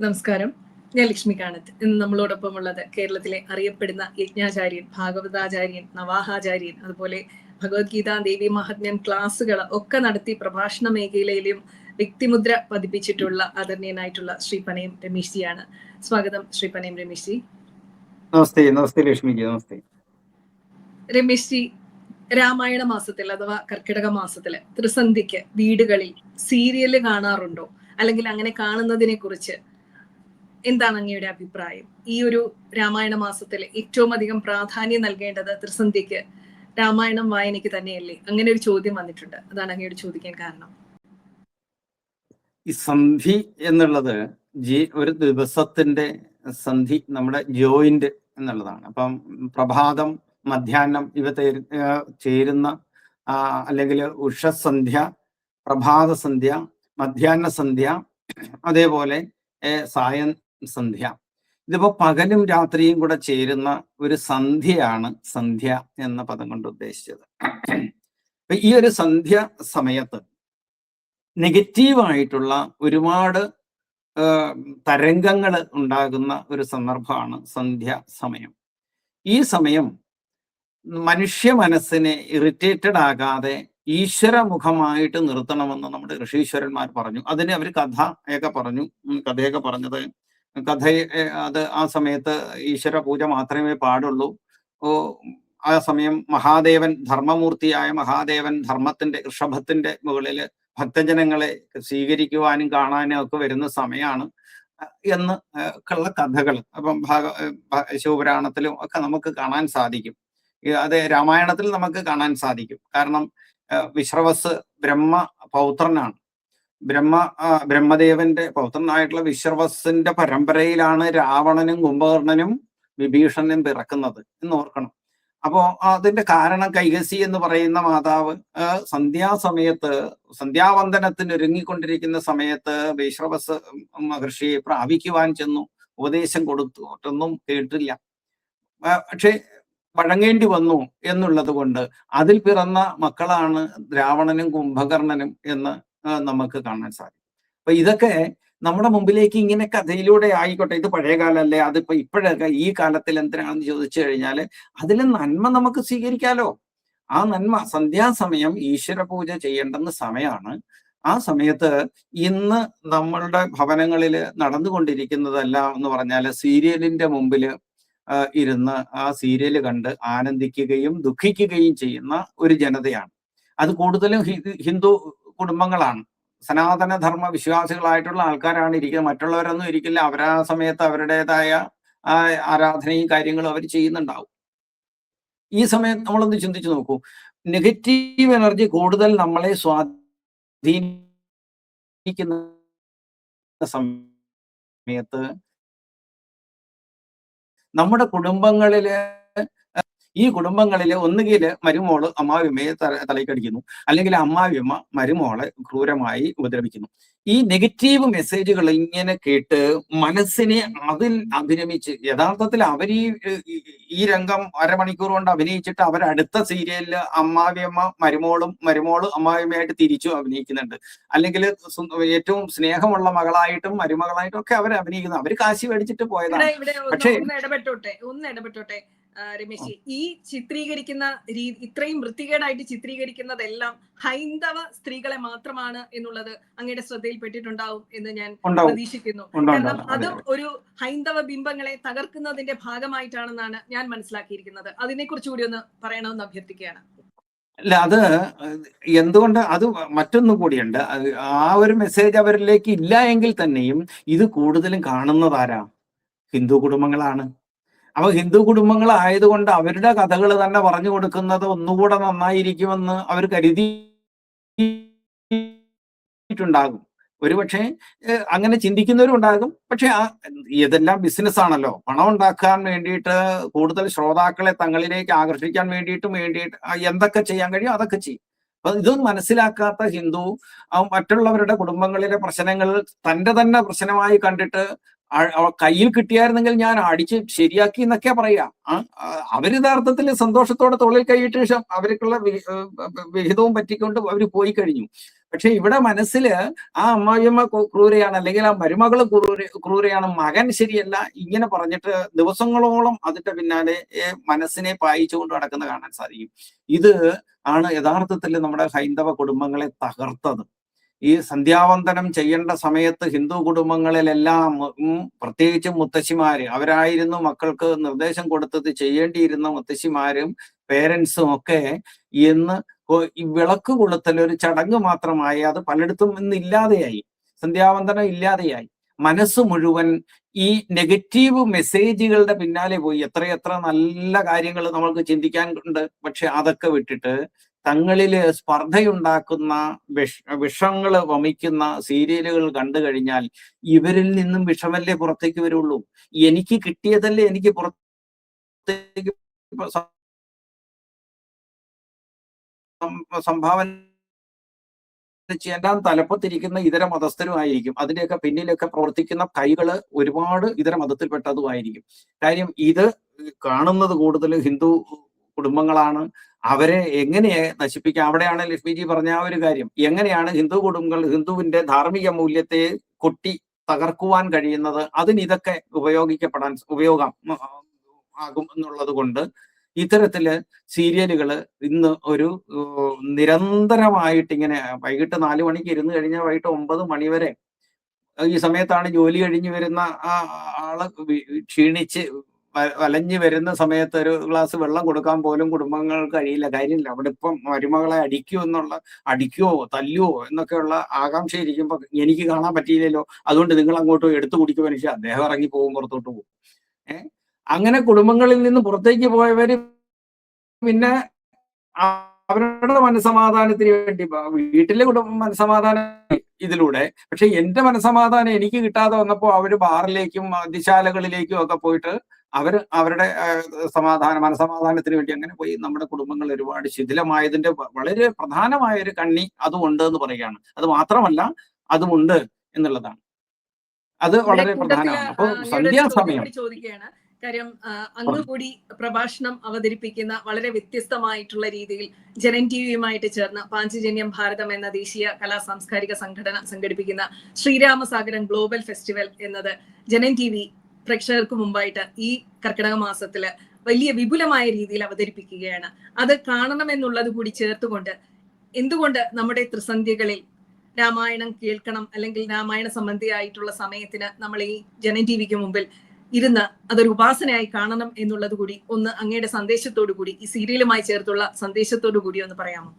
നമസ്കാരം. ഞാൻ ലക്ഷ്മി കാണത്ത്. ഇന്ന് നമ്മളോടൊപ്പമുള്ളത് കേരളത്തിലെ അറിയപ്പെടുന്ന യജ്ഞാചാര്യൻ, ഭാഗവതാചാര്യൻ, നവാഹാചാര്യൻ, അതുപോലെ ഭഗവത്ഗീത, ദേവി മഹാത്മ്യം ക്ലാസ്സുകൾ ഒക്കെ നടത്തി പ്രഭാഷണ മേഖലയിലും വ്യക്തിമുദ്ര പതിപ്പിച്ചിട്ടുള്ള ആദരണീയനായിട്ടുള്ള ശ്രീ പനയം രമേശ് ജിയാണ്. സ്വാഗതം ശ്രീ പനയം രമേശ് ജി. നമസ്തേ. നമസ്തേ ലക്ഷ്മി ജി. നമസ്തേ രമേശ് ജി. രാമായണ മാസത്തിൽ അഥവാ കർക്കിടക മാസത്തില് ത്രിസന്ധിക്ക് വീടുകളിൽ സീരിയല് കാണാറുണ്ടോ? അല്ലെങ്കിൽ അങ്ങനെ കാണുന്നതിനെ കുറിച്ച് എന്താണ് അങ്ങയുടെ അഭിപ്രായം? ഈ ഒരു രാമായണ മാസത്തിൽ ഏറ്റവും അധികം പ്രാധാന്യം നൽകേണ്ടത് ത്രിസന്ധിക്ക് രാമായണം വായനയ്ക്ക് തന്നെയല്ലേ? അങ്ങനെ ഒരു ചോദ്യം വന്നിട്ടുണ്ട്. അതാണ് അങ്ങയോട് ചോദിക്കാൻ കാരണം. ഈ സന്ധി എന്നുള്ളത് ഒരു ദിവസത്തിന്റെ സന്ധി നമ്മുടെ ജോയിന്റ് എന്നുള്ളതാണ്. അപ്പം പ്രഭാതം, മധ്യാഹ്നം ഇവ ചേരുന്ന അല്ലെങ്കിൽ ഉഷസന്ധ്യ, പ്രഭാത സന്ധ്യ, മധ്യാഹ്ന സന്ധ്യ, അതേപോലെ സായം സന്ധ്യ. ഇതിപ്പോ പകലും രാത്രിയും കൂടെ ചേരുന്ന ഒരു സന്ധ്യയാണ് സന്ധ്യ എന്ന പദം കൊണ്ട് ഉദ്ദേശിച്ചത്. ഈ ഒരു സന്ധ്യ സമയത്ത് നെഗറ്റീവായിട്ടുള്ള ഒരുപാട് തരംഗങ്ങൾ ഉണ്ടാകുന്ന ഒരു സന്ദർഭമാണ് സന്ധ്യ സമയം. ഈ സമയം മനുഷ്യ മനസ്സിനെ ഇറിറ്റേറ്റഡ് ആകാതെ ഈശ്വരമുഖമായിട്ട് നിർത്തണമെന്ന് നമ്മുടെ ഋഷീശ്വരന്മാർ പറഞ്ഞു. അതിന് അവർ കഥയൊക്കെ പറഞ്ഞത് അത് ആ സമയത്ത് ഈശ്വര പൂജ മാത്രമേ പാടുള്ളൂ. ആ സമയം മഹാദേവൻ, ധർമ്മമൂർത്തിയായ മഹാദേവൻ ധർമ്മത്തിന്റെ ഋഷഭത്തിന്റെ മുകളിൽ ഭക്തജനങ്ങളെ സ്വീകരിക്കുവാനും കാണാനും ഒക്കെ വരുന്ന സമയമാണ് എന്ന് ഉള്ള കഥകൾ അപ്പം ശിവപുരാണത്തിലും ഒക്കെ നമുക്ക് കാണാൻ സാധിക്കും. അത് രാമായണത്തിൽ നമുക്ക് കാണാൻ സാധിക്കും. കാരണം വിശ്രവസ് ബ്രഹ്മ പൗത്രനാണ്. ബ്രഹ്മദേവന്റെ പൗത്രനായിട്ടുള്ള വിശ്രവസിന്റെ പരമ്പരയിലാണ് രാവണനും കുംഭകർണനും വിഭീഷണനും പിറക്കുന്നത് എന്ന് ഓർക്കണം. അപ്പോ അതിന്റെ കാരണം കൈകസി എന്ന് പറയുന്ന മാതാവ് സന്ധ്യാസമയത്ത് സന്ധ്യാവന്ദനത്തിന് ഒരുങ്ങിക്കൊണ്ടിരിക്കുന്ന സമയത്ത് വിശ്രവസ് മഹർഷിയെ പ്രാപിക്കുവാൻ ചെന്നു. ഉപദേശം കൊടുത്തൊന്നും കേട്ടില്ല. പക്ഷെ വഴങ്ങേണ്ടി വന്നു എന്നുള്ളത് കൊണ്ട് അതിൽ പിറന്ന മക്കളാണ് രാവണനും കുംഭകർണനും എന്ന് നമുക്ക് കാണാൻ സാധിക്കും. അപ്പൊ ഇതൊക്കെ നമ്മുടെ മുമ്പിലേക്ക് ഇങ്ങനെ കഥയിലൂടെ ആയിക്കോട്ടെ, ഇത് പഴയ കാലല്ലേ, അതിപ്പോ ഇപ്പോഴൊക്കെ ഈ കാലത്തിൽ എന്തിനാണെന്ന് ചോദിച്ചു കഴിഞ്ഞാൽ അതിൽ നന്മ നമുക്ക് സ്വീകരിക്കാലോ. ആ നന്മ സന്ധ്യാസമയം ഈശ്വര പൂജ ചെയ്യേണ്ടുന്ന സമയമാണ്. ആ സമയത്ത് ഇന്ന് നമ്മളുടെ ഭവനങ്ങളിൽ നടന്നുകൊണ്ടിരിക്കുന്നതെല്ലാം എന്ന് പറഞ്ഞാൽ സീരിയലിന്റെ മുമ്പിൽ ഇരുന്ന് ആ സീരിയൽ കണ്ട് ആനന്ദിക്കുകയും ദുഃഖിക്കുകയും ചെയ്യുന്ന ഒരു ജനതയാണ്. അത് കൂടുതലും ഹിന്ദു കുടുംബങ്ങളാണ്. സനാതന ധർമ്മ വിശ്വാസികളായിട്ടുള്ള ആൾക്കാരാണ് ഇരിക്കുന്നത്. മറ്റുള്ളവരൊന്നും ഇരിക്കില്ല. അവരാ സമയത്ത് അവരുടേതായ ആരാധനയും കാര്യങ്ങളും അവർ ചെയ്യുന്നുണ്ടാവും. ഈ സമയത്ത് നമ്മളൊന്ന് ചിന്തിച്ചു നോക്കൂ. നെഗറ്റീവ് എനർജി കൂടുതൽ നമ്മളെ സ്വാധീനിക്കുന്ന സമയത്ത് നമ്മുടെ കുടുംബങ്ങളില് ഈ കുടുംബങ്ങളില് ഒന്നുകിൽ മരുമോള് അമ്മാവിയമ്മയെ തലയ്ക്കടിക്കുന്നു, അല്ലെങ്കിൽ അമ്മാവിയമ്മ മരുമോളെ ക്രൂരമായി ഉപദ്രവിക്കുന്നു. ഈ നെഗറ്റീവ് മെസ്സേജുകൾ ഇങ്ങനെ കേട്ട് മനസ്സിനെ അതിൽ അഭിരമിച്ച് യഥാർത്ഥത്തിൽ അവർ ഈ രംഗം അരമണിക്കൂർ കൊണ്ട് അഭിനയിച്ചിട്ട് അവരടുത്ത സീരിയലില് അമ്മാവിയമ്മ മരുമോള് അമ്മാവിയമ്മയായിട്ട് തിരിച്ചു അഭിനയിക്കുന്നുണ്ട്. അല്ലെങ്കിൽ ഏറ്റവും സ്നേഹമുള്ള മകളായിട്ടും മരുമകളായിട്ടും ഒക്കെ അവർ അഭിനയിക്കുന്നു. അവർ കാശി മേടിച്ചിട്ട് പോയതാണ്. പക്ഷേ ഒന്ന് ഇടപെട്ടോട്ടെ രമേശ്, ഈ ചിത്രീകരിക്കുന്ന രീതി, ഇത്രയും വൃത്തികേടായിട്ട് ചിത്രീകരിക്കുന്നതെല്ലാം ഹൈന്ദവ സ്ത്രീകളെ മാത്രമാണ് എന്നുള്ളത് അങ്ങയുടെ ശ്രദ്ധയിൽപ്പെട്ടിട്ടുണ്ടാവും എന്ന് ഞാൻ പ്രതീക്ഷിക്കുന്നു. കാരണം അതും ഒരു ഹൈന്ദവ ബിംബങ്ങളെ തകർക്കുന്നതിന്റെ ഭാഗമായിട്ടാണെന്നാണ് ഞാൻ മനസ്സിലാക്കിയിരിക്കുന്നത്. അതിനെക്കുറിച്ച് കൂടി ഒന്ന് പറയണമെന്ന് അഭ്യർത്ഥിക്കുകയാണ്. അല്ല, അത് എന്തുകൊണ്ട്, അത് മറ്റൊന്നും കൂടിയുണ്ട്. ആ ഒരു മെസ്സേജ് അവരിലേക്ക് ഇല്ല എങ്കിൽ തന്നെയും ഇത് കൂടുതലും കാണുന്നതാരാ? ഹിന്ദു കുടുംബങ്ങളാണ്. അപ്പൊ ഹിന്ദു കുടുംബങ്ങളായതുകൊണ്ട് അവരുടെ കഥകൾ തന്നെ പറഞ്ഞു കൊടുക്കുന്നത് ഒന്നുകൂടെ നന്നായിരിക്കുമെന്ന് അവർ കരുതിയിട്ടുണ്ടാകും. ഒരുപക്ഷെ അങ്ങനെ ചിന്തിക്കുന്നവരും ഉണ്ടാകും. പക്ഷെ ഇതെല്ലാം ബിസിനസ് ആണല്ലോ. പണം ഉണ്ടാക്കാൻ വേണ്ടിയിട്ട്, കൂടുതൽ ശ്രോതാക്കളെ തങ്ങളിലേക്ക് ആകർഷിക്കാൻ വേണ്ടിയിട്ട് എന്തൊക്കെ ചെയ്യാൻ കഴിയും അതൊക്കെ ചെയ്യും. അപ്പൊ ഇതൊന്നും മനസ്സിലാക്കാത്ത ഹിന്ദു മറ്റുള്ളവരുടെ കുടുംബങ്ങളിലെ പ്രശ്നങ്ങൾ തന്റെ തന്നെ പ്രശ്നമായി കണ്ടിട്ട് കയ്യിൽ കിട്ടിയായിരുന്നെങ്കിൽ ഞാൻ അടിച്ച് ശരിയാക്കി എന്നൊക്കെ പറയാ. അവർ യഥാർത്ഥത്തിൽ സന്തോഷത്തോടെ തൊഴിൽ കൈയിട്ട് അവർക്കുള്ള വിഹിതവും പറ്റിക്കൊണ്ട് അവർ പോയി കഴിഞ്ഞു. പക്ഷെ ഇവിടെ മനസ്സില് ആ അമ്മായിയമ്മ ക്രൂരയാണ്, അല്ലെങ്കിൽ ആ മരുമകള് ക്രൂരയാണ്, മകൻ ശരിയല്ല, ഇങ്ങനെ പറഞ്ഞിട്ട് ദിവസങ്ങളോളം അതിന്റെ പിന്നാലെ മനസ്സിനെ പായിച്ചുകൊണ്ട് നടക്കുന്ന കാണാൻ സാധിക്കും. ഇത് ആണ് യഥാർത്ഥത്തിൽ നമ്മുടെ ഹൈന്ദവ കുടുംബങ്ങളെ തകർത്തത്. ഈ സന്ധ്യാവന്തനം ചെയ്യേണ്ട സമയത്ത് ഹിന്ദു കുടുംബങ്ങളിലെല്ലാം പ്രത്യേകിച്ചും മുത്തശ്ശിമാര്, അവരായിരുന്നു മക്കൾക്ക് നിർദ്ദേശം കൊടുത്തത് ചെയ്യേണ്ടിയിരുന്ന മുത്തശ്ശിമാരും പേരൻസും ഒക്കെ ഇന്ന് ഈ വിളക്ക് കൊളുത്തൽ ഒരു ചടങ്ങ് മാത്രമായി. അത് പലയിടത്തും ഇന്ന് ഇല്ലാതെയായി, സന്ധ്യാവന്തനം ഇല്ലാതെയായി. മനസ്സ് മുഴുവൻ ഈ നെഗറ്റീവ് മെസ്സേജുകളുടെ പിന്നാലെ പോയി. എത്രയെത്ര നല്ല കാര്യങ്ങൾ നമ്മൾക്ക് ചിന്തിക്കാൻ ഉണ്ട്, പക്ഷെ അതൊക്കെ വിട്ടിട്ട് തങ്ങളില് സ്പർദ്ധയുണ്ടാക്കുന്ന വിഷങ്ങൾ വമിക്കുന്ന സീരിയലുകൾ കണ്ടു കഴിഞ്ഞാൽ ഇവരിൽ നിന്നും വിഷമല്ലേ പുറത്തേക്ക് വരുള്ളൂ. എനിക്ക് കിട്ടിയതല്ലേ എനിക്ക് പുറത്തേക്ക് സംഭാവന ചെയ്യാൻ തലപ്പത്തിരിക്കുന്ന ഇതര മതസ്ഥരുമായിരിക്കും. അതിന്റെയൊക്കെ പിന്നിലൊക്കെ പ്രവർത്തിക്കുന്ന കൈകള് ഒരുപാട് ഇതര മതത്തിൽപ്പെട്ടതുമായിരിക്കും. കാര്യം ഇത് കാണുന്നത് കൂടുതൽ ഹിന്ദു കുടുംബങ്ങളാണ്. അവരെ എങ്ങനെ നശിപ്പിക്കാം? അവിടെയാണ് ലക്ഷ്മിജി പറഞ്ഞ ആ ഒരു കാര്യം. എങ്ങനെയാണ് ഹിന്ദു കുടുംബങ്ങൾ ഹിന്ദുവിന്റെ ധാർമ്മിക മൂല്യത്തെ കൊട്ടി തകർക്കുവാൻ കഴിയുന്നത്? അതിന് ഇതൊക്കെ ഉപയോഗം ആകും എന്നുള്ളത് കൊണ്ട് ഇത്തരത്തില് സീരിയലുകള് ഇന്ന് ഒരു നിരന്തരമായിട്ട് ഇങ്ങനെ വൈകിട്ട് 4 മണിക്ക് ഇരുന്ന് കഴിഞ്ഞാൽ വൈകിട്ട് 9 മണി വരെ, ഈ സമയത്താണ് ജോലി കഴിഞ്ഞ് വരുന്ന ആ ആള് ക്ഷീണിച്ച് വലഞ്ഞു വരുന്ന സമയത്ത് ഒരു ഗ്ലാസ് വെള്ളം കൊടുക്കാൻ പോലും കുടുംബങ്ങൾക്ക് കഴിയില്ല. കാര്യമില്ല, അവിടെ ഇപ്പം മരുമകളെ അടിക്കുവോ തല്ലുവോ എന്നൊക്കെയുള്ള ആകാംക്ഷ ഇരിക്കുമ്പോ എനിക്ക് കാണാൻ പറ്റിയില്ലല്ലോ, അതുകൊണ്ട് നിങ്ങൾ അങ്ങോട്ട് എടുത്തു കുടിക്കുക മനുഷ്യ, അദ്ദേഹം ഇറങ്ങി പോകും, പുറത്തോട്ട് പോകും. അങ്ങനെ കുടുംബങ്ങളിൽ നിന്ന് പുറത്തേക്ക് പോയവര് പിന്നെ അവരുടെ മനസ്സമാധാനത്തിന് വേണ്ടി വീട്ടിലെ മനസ്സമാധാനം ഇതിലൂടെ, പക്ഷെ എന്റെ മനസ്സമാധാനം എനിക്ക് കിട്ടാതെ വന്നപ്പോ അവര് ബാറിലേക്കും മദ്യശാലകളിലേക്കും ഒക്കെ പോയിട്ട് അവരുടെ മനസമാധാനത്തിന് വേണ്ടി അങ്ങനെ പോയി. നമ്മുടെ കുടുംബങ്ങൾ ഒരുപാട് ശിഥിലമായതിന്റെ വളരെ പ്രധാനമായ ഒരു കണ്ണി അതുമുണ്ട് എന്ന് പറയുകയാണ്. അത് മാത്രമല്ല അതുമുണ്ട് എന്നുള്ളതാണ്. അത് വളരെ പ്രധാനമാണ്. അപ്പൊ സന്ധ്യാസമയം ചോദിക്കുകയാണ്. കാര്യം അങ്ങ് കൂടി പ്രഭാഷണം അവതരിപ്പിക്കുന്ന വളരെ വ്യത്യസ്തമായിട്ടുള്ള രീതിയിൽ ജനൻ ടിവിയുമായിട്ട് ചേർന്ന് പാഞ്ചജന്യം ഭാരതം എന്ന ദേശീയ കലാ സാംസ്കാരിക സംഘടന സംഘടിപ്പിക്കുന്ന ശ്രീരാമസാഗരം ഗ്ലോബൽ ഫെസ്റ്റിവൽ എന്നത് ജനൻ ടിവി പ്രേക്ഷകർക്ക് മുമ്പായിട്ട് ഈ കർക്കിടക മാസത്തില് വലിയ വിപുലമായ രീതിയിൽ അവതരിപ്പിക്കുകയാണ്. അത് കാണണമെന്നുള്ളത് കൂടി ചേർത്തുകൊണ്ട് എന്തുകൊണ്ട് നമ്മുടെ ത്രിസന്ധ്യകളിൽ രാമായണം കേൾക്കണം, അല്ലെങ്കിൽ രാമായണ സംബന്ധിയായിട്ടുള്ള സമയത്തിന് നമ്മൾ ഈ ജനൻ ടിവിക്ക് മുമ്പിൽ ഇരുന്ന് അതൊരു ഉപാസനയായി കാണണം എന്നുള്ളത് കൂടി ഒന്ന് അങ്ങയുടെ സന്ദേശത്തോടു കൂടി, ഈ സീരിയലുമായി ചേർത്തുള്ള സന്ദേശത്തോടു കൂടി ഒന്ന് പറയാമോ?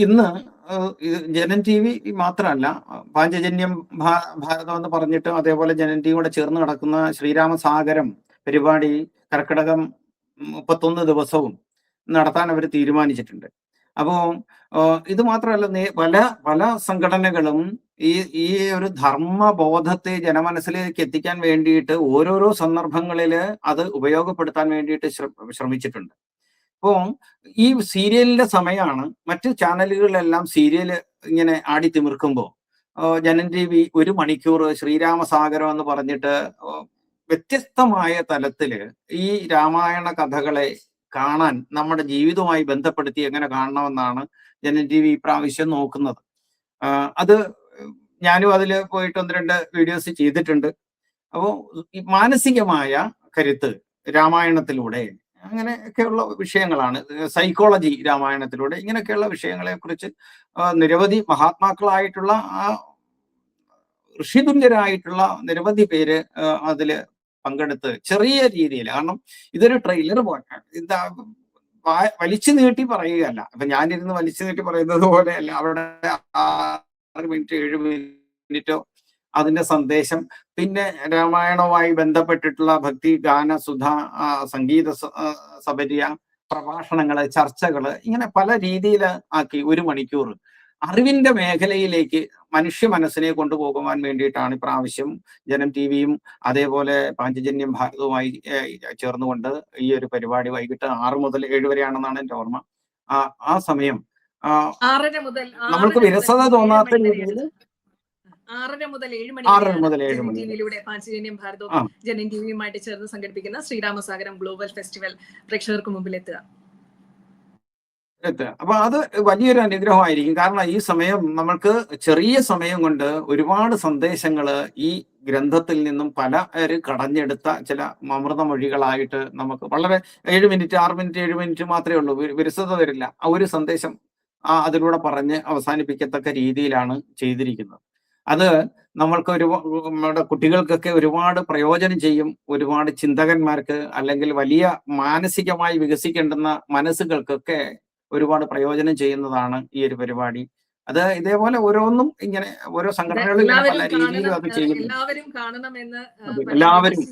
ഇന്ന് ജനൻ ടി വി മാത്രമല്ല, പാഞ്ചജന്യം ഭാരതം എന്ന് പറഞ്ഞിട്ട് അതേപോലെ ജനൻ ടി വിയോടെ ചേർന്ന് നടക്കുന്ന ശ്രീരാമസാഗരം പരിപാടി കർക്കിടകം 31 ദിവസവും നടത്താൻ അവർ തീരുമാനിച്ചിട്ടുണ്ട്. അപ്പോൾ ഇത് മാത്രമല്ല, പല സംഘടനകളും ഈ ഒരു ധർമ്മബോധത്തെ ജനമനസ്സിലേക്ക് എത്തിക്കാൻ വേണ്ടിയിട്ട് ഓരോരോ സന്ദർഭങ്ങളിൽ അത് ഉപയോഗപ്പെടുത്താൻ വേണ്ടിയിട്ട് ശ്രമിച്ചിട്ടുണ്ട്. അപ്പോ ഈ സീരിയലിന്റെ സമയമാണ്. മറ്റു ചാനലുകളിലെല്ലാം സീരിയൽ ഇങ്ങനെ ആടി തിമിർക്കുമ്പോൾ ജനൻ ടി വി 1 മണിക്കൂർ ശ്രീരാമസാഗരം എന്ന് പറഞ്ഞിട്ട് വ്യത്യസ്തമായ തലത്തില് ഈ രാമായണ കഥകളെ കാണാൻ നമ്മുടെ ജീവിതവുമായി ബന്ധപ്പെടുത്തി എങ്ങനെ കാണണമെന്നാണ് ജനൻ ടി വി ഇപ്രാവശ്യം നോക്കുന്നത്. അത് ഞാനും അതിൽ പോയിട്ട് 1-2 വീഡിയോസ് ചെയ്തിട്ടുണ്ട്. അപ്പോൾ ഈ മാനസികമായ കരുത്ത് രാമായണത്തിലൂടെ അങ്ങനെയൊക്കെയുള്ള വിഷയങ്ങളാണ്. സൈക്കോളജി രാമായണത്തിലൂടെ ഇങ്ങനെയൊക്കെയുള്ള വിഷയങ്ങളെ കുറിച്ച് നിരവധി മഹാത്മാക്കളായിട്ടുള്ള ഋഷിതുല്യരായിട്ടുള്ള നിരവധി പേര് അതില് പങ്കെടുത്ത് ചെറിയ രീതിയിൽ, കാരണം ഇതൊരു ട്രെയിലർ പോലെ ഇതാ വലിച്ചു നീട്ടി പറയുകയല്ല. അപ്പൊ ഞാനിരുന്ന് വലിച്ചു നീട്ടി പറയുന്നത് പോലെയല്ല. അവിടെ 6 മിനിറ്റ് 7 മിനിറ്റോ അതിന്റെ സന്ദേശം, പിന്നെ രാമായണവുമായി ബന്ധപ്പെട്ടിട്ടുള്ള ഭക്തി ഗാന സുധ സംഗീത സബരിയ പ്രഭാഷണങ്ങള് ചർച്ചകള് ഇങ്ങനെ പല രീതിയിൽ ആക്കി 1 മണിക്കൂർ അറിവിന്റെ മേഖലയിലേക്ക് മനുഷ്യ മനസ്സിനെ കൊണ്ടുപോകുവാൻ വേണ്ടിയിട്ടാണ് ഇപ്രാവശ്യം ജനം ടി വിയും അതേപോലെ പാഞ്ചജന്യം ഭാരതവുമായി ചേർന്നുകൊണ്ട് ഈ ഒരു പരിപാടി വൈകിട്ട് 6 മുതൽ 7 വരെയാണെന്നാണ് എന്റെ ഓർമ്മ. ആ സമയം 6:30 മുതൽ നമ്മൾക്ക് വിരസത തോന്നാത്ത രീതിയിൽ 6:30 മുതൽ 7 മണി ടിവിയിലൂടെ പാഞ്ചജന്യം ഭാരതവും ജനൻ ടിവിയുമായിട്ട് ചേർന്ന് സംഘടിപ്പിക്കുന്ന ശ്രീരാമസാഗരം ഗ്ലോബൽ ഫെസ്റ്റിവൽ പ്രേക്ഷകർക്ക് മുമ്പിൽ എത്തുക. അപ്പൊ അത് വലിയൊരു അനുഗ്രഹമായിരിക്കും. കാരണം ഈ സമയം നമ്മൾക്ക് ചെറിയ സമയം കൊണ്ട് ഒരുപാട് സന്ദേശങ്ങള് ഈ ഗ്രന്ഥത്തിൽ നിന്നും പലര് കടഞ്ഞെടുത്ത ചില അമൃതമൊഴികളായിട്ട് നമുക്ക് വളരെ 7 മിനിറ്റ് 6 മിനിറ്റ് 7 മിനിറ്റ് മാത്രമേ ഉള്ളൂ. വിരസത വരില്ല. ആ ഒരു സന്ദേശം അതിലൂടെ പറഞ്ഞ് അവസാനിപ്പിക്കത്തക്ക രീതിയിലാണ് ചെയ്തിരിക്കുന്നത്. അത് നമ്മൾക്ക് നമ്മുടെ കുട്ടികൾക്കൊക്കെ ഒരുപാട് പ്രയോജനം ചെയ്യും. ഒരുപാട് ചിന്തകന്മാർക്ക് അല്ലെങ്കിൽ വലിയ മാനസികമായി വികസിക്കേണ്ടുന്ന മനസ്സുകൾക്കൊക്കെ ഒരുപാട് പ്രയോജനം ചെയ്യുന്നതാണ് ഈ ഒരു പരിപാടി. അത് ഇതേപോലെ ഓരോന്നും ഇങ്ങനെ ഓരോ സംഘടനകളും ഇങ്ങനെ പല രീതിയിലും അത് ചെയ്യുന്നു. എല്ലാവരും കാണണമെന്ന് എല്ലാവരും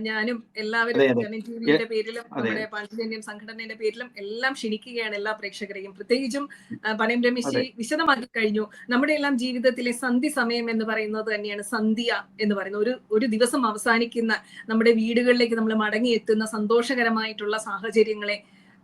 ഞാനും എല്ലാവരും ജനൻ ടിവിയുടെ പേരിലും നമ്മുടെ പാഞ്ചജന്യം സംഘടനയുടെ പേരിലും എല്ലാം ക്ഷണിക്കുകയാണ് എല്ലാ പ്രേക്ഷകരെയും. പ്രത്യേകിച്ചും പനയം രമേശ് വിശദമാക്കി കഴിഞ്ഞു. നമ്മുടെ എല്ലാം ജീവിതത്തിലെ സന്ധി സമയം എന്ന് പറയുന്നത് തന്നെയാണ് സന്ധ്യ എന്ന് പറയുന്നത്. ഒരു ദിവസം അവസാനിക്കുന്ന നമ്മുടെ വീടുകളിലേക്ക് നമ്മൾ മടങ്ങിയെത്തുന്ന സന്തോഷകരമായിട്ടുള്ള സാഹചര്യങ്ങളെ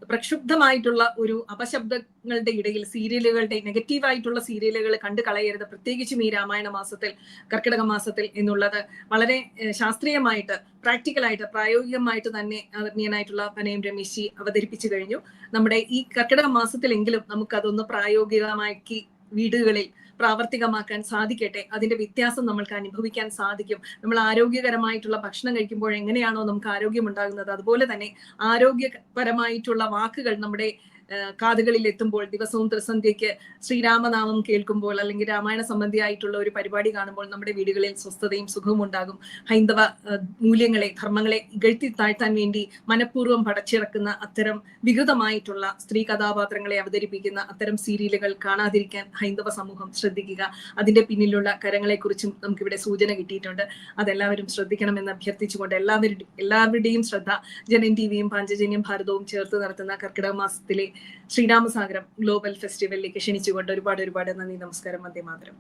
പ്രക്ഷുബ്ധമായിട്ടുള്ള ഒരു അപശബ്ദങ്ങളുടെ ഇടയിൽ സീരിയലുകളുടെ നെഗറ്റീവായിട്ടുള്ള സീരിയലുകൾ കണ്ടു കളയരുത്. പ്രത്യേകിച്ചും ഈ രാമായണ മാസത്തിൽ, കർക്കിടക മാസത്തിൽ എന്നുള്ളത് വളരെ ശാസ്ത്രീയമായിട്ട്, പ്രാക്ടിക്കലായിട്ട്, പ്രായോഗികമായിട്ട് തന്നെ ആദരണീയനായിട്ടുള്ള പനയം രമേശ് അവതരിപ്പിച്ചു കഴിഞ്ഞു. നമ്മുടെ ഈ കർക്കിടക മാസത്തിലെങ്കിലും നമുക്കതൊന്ന് പ്രായോഗികമാക്കി വീടുകളിൽ പ്രാവർത്തികമാക്കാൻ സാധിക്കട്ടെ. അതിന്റെ വ്യത്യാസം നമ്മൾക്ക് അനുഭവിക്കാൻ സാധിക്കും. നമ്മൾ ആരോഗ്യകരമായിട്ടുള്ള ഭക്ഷണം കഴിക്കുമ്പോൾ എങ്ങനെയാണോ നമുക്ക് ആരോഗ്യം ഉണ്ടാകുന്നത്, അതുപോലെ തന്നെ ആരോഗ്യപരമായിട്ടുള്ള വാക്കുകൾ നമ്മുടെ കാതുകളിൽ എത്തുമ്പോൾ, ദിവസവും ത്രിസന്ധ്യയ്ക്ക് ശ്രീരാമനാമം കേൾക്കുമ്പോൾ അല്ലെങ്കിൽ രാമായണ സംബന്ധിയായിട്ടുള്ള ഒരു പരിപാടി കാണുമ്പോൾ നമ്മുടെ വീടുകളിൽ സ്വസ്ഥതയും സുഖവും ഉണ്ടാകും. ഹൈന്ദവ മൂല്യങ്ങളെ, ധർമ്മങ്ങളെ ഇകഴ്ത്തി താഴ്ത്താൻ വേണ്ടി മനഃപൂർവ്വം പടച്ചിറക്കുന്ന അത്തരം വികൃതമായിട്ടുള്ള സ്ത്രീ കഥാപാത്രങ്ങളെ അവതരിപ്പിക്കുന്ന അത്തരം സീരിയലുകൾ കാണാതിരിക്കാൻ ഹൈന്ദവ സമൂഹം ശ്രദ്ധിക്കുക. അതിന്റെ പിന്നിലുള്ള കരങ്ങളെക്കുറിച്ചും നമുക്കിവിടെ സൂചന കിട്ടിയിട്ടുണ്ട്. അതെല്ലാവരും ശ്രദ്ധിക്കണമെന്ന് അഭ്യർത്ഥിച്ചുകൊണ്ട് എല്ലാവരുടെയും ശ്രദ്ധ ജനൻ ടിവിയും പാഞ്ചജന്യം ഭാരതവും ചേർത്ത് നടത്തുന്ന കർക്കിടക മാസത്തിലെ ശ്രീരാമസാഗരം ഗ്ലോബൽ ഫെസ്റ്റിവലിലേക്ക് ക്ഷണിച്ചുകൊണ്ട് ഒരുപാട് നന്ദി, നമസ്കാരം, വന്ദേ മാതരം.